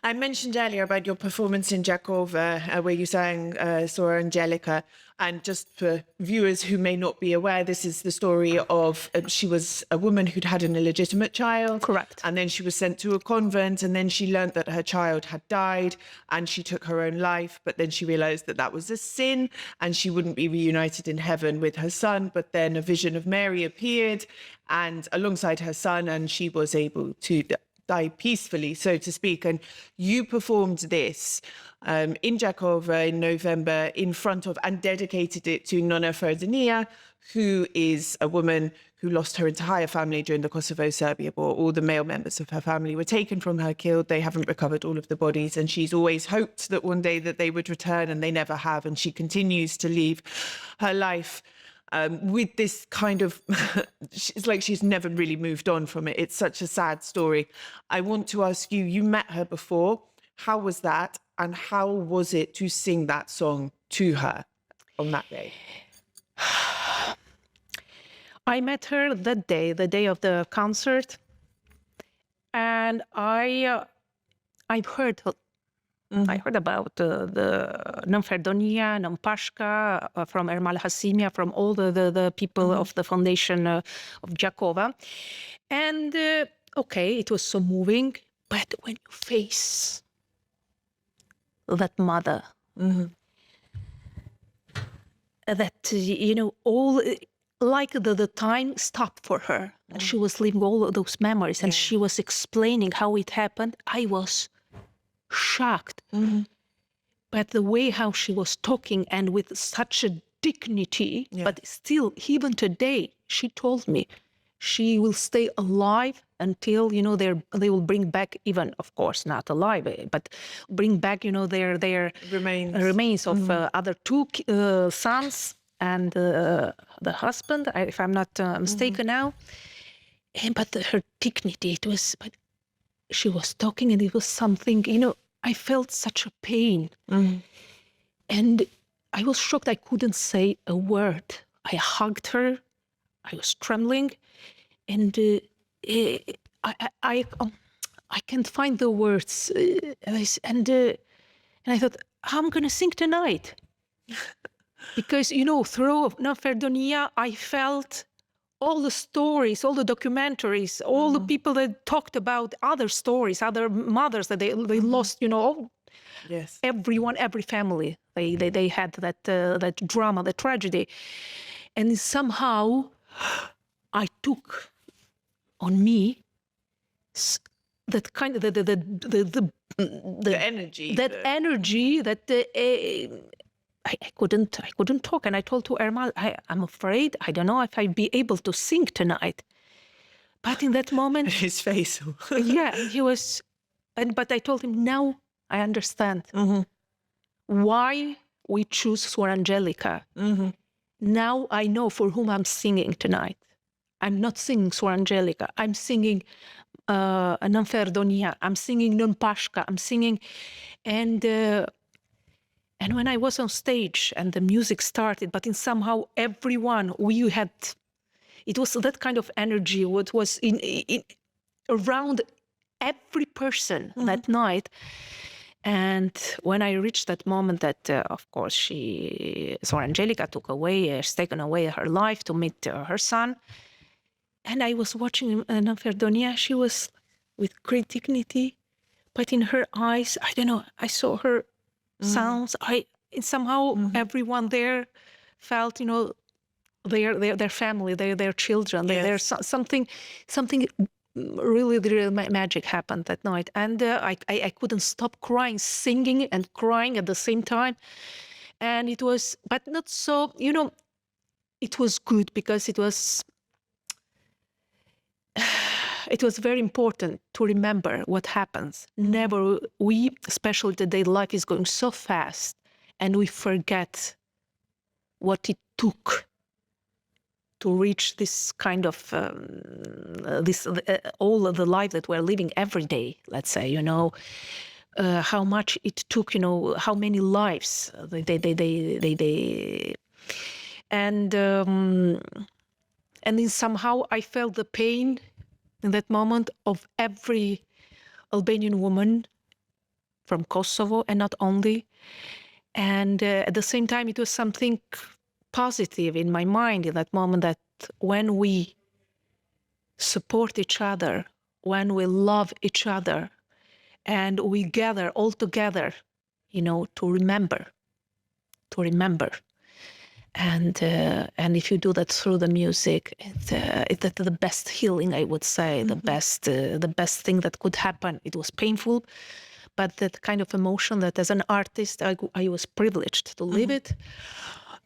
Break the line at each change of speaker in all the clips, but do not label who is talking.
I mentioned earlier about your performance in Jakova, where you sang Sora Angelica. And just for viewers who may not be aware, this is the story of she was a woman who'd had an illegitimate child.
Correct.
And then she was sent to a convent, and then she learned that her child had died, and she took her own life. But then she realized that that was a sin, and she wouldn't be reunited in heaven with her son. But then a vision of Mary appeared, and alongside her son, and she was able to die peacefully, so to speak. And you performed this in Jakova in November in front of and dedicated it to Nonna Ferdinija, who is a woman who lost her entire family during the Kosovo-Serbia war. All the male members of her family were taken from her, killed. They haven't recovered all of the bodies, and she's always hoped that one day that they would return, and they never have. And she continues to live her life with this kind of, it's like she's never really moved on from it. It's such a sad story. I want to ask you, you met her before. How was that? And how was it to sing that song to her on that day?
I met her that day, the day of the concert. And I've heard I heard about the Nonferdonia, Nonpashka, from Ermal Hassimia, from all the people of the foundation of Jakova. And okay, it was so moving. But when you face that mother, that, you know, all, like the time stopped for her. And she was living all of those memories, and she was explaining how it happened. I was shocked. But the way how she was talking, and with such a dignity, but still, even today, she told me she will stay alive until, you know, they will bring back, even, of course, not alive, but bring back, you know, their remains of other two sons and the husband, if I'm not mistaken now. But her dignity, it was, but she was talking, and it was something, you know, I felt such a pain. And I was shocked. I couldn't say a word. I hugged her. I was trembling. And I can't find the words. And I thought, I'm going to sing tonight. Because, you know, through Nonferdonia, I felt all the stories, all the documentaries, all the people that talked about other stories, other mothers that they lost, you know, everyone, every family, they had that drama, the tragedy. And somehow I took on me that kind of the
energy,
that I couldn't talk. And I told to Ermal, I'm afraid, I don't know if I'd be able to sing tonight. But in that moment,
his face,
he was, but I told him, now I understand why we choose Suor Angelica. Now I know for whom I'm singing tonight. I'm not singing Suor Angelica. I'm singing Nonferdonia. I'm singing Nonpashka. I'm singing, and when I was on stage and the music started, but in somehow everyone, it was that kind of energy, what was in around every person that night. And when I reached that moment that, of course, Suor Angelica has taken away her life to meet her son. And I was watching Nonferdonia. She was with great dignity, but in her eyes, I don't know, I saw her sounds. Somehow everyone there felt, you know, their family, their children. There's something really magic happened that night, and I couldn't stop crying, singing and crying at the same time. And it was, but not so, you know, it was good because it was very important to remember what happens. Never, especially today, life is going so fast, and we forget what it took to reach this kind of, all of the life that we're living every day, let's say, you know, how much it took, you know, how many lives and then somehow I felt the pain in that moment of every Albanian woman from Kosovo, and not only. And at the same time, it was something positive in my mind in that moment, that when we support each other, when we love each other, and we gather all together, to remember. And if you do that through the music, it's the best healing, I would say, the best thing that could happen. It was painful, but that kind of emotion that as an artist, I was privileged to live it.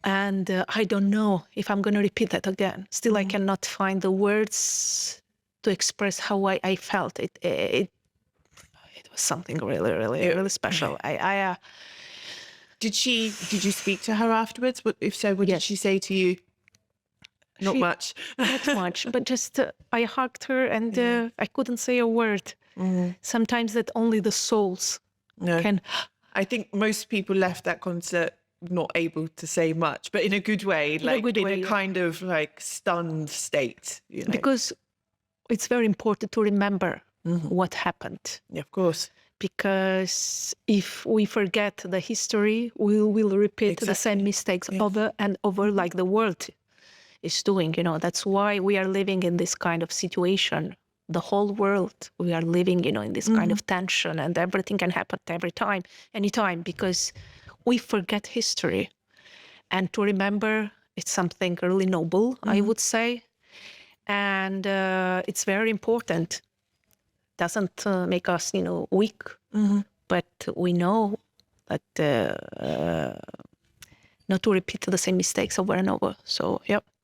And I don't know if I'm going to repeat that again. Still, I cannot find the words to express how I felt. It was something really, really, really special.
Did you speak to her afterwards? If so, what did she say to you? Not much.
Not much, but just I hugged her, and I couldn't say a word. Sometimes that only the souls can.
I think most people left that concert not able to say much, but in a good way, in a kind of like stunned state.
Because it's very important to remember what happened.
Yeah, of course.
Because if we forget the history, we will repeat the same mistakes over and over, like the world is doing. That's why we are living in this kind of situation. The whole world, we are living, in this kind of tension, and everything can happen every time, anytime, because we forget history. And to remember, it's something really noble, I would say. And it's very important. Doesn't make us, weak, but we know that not to repeat the same mistakes over and over. So, yep.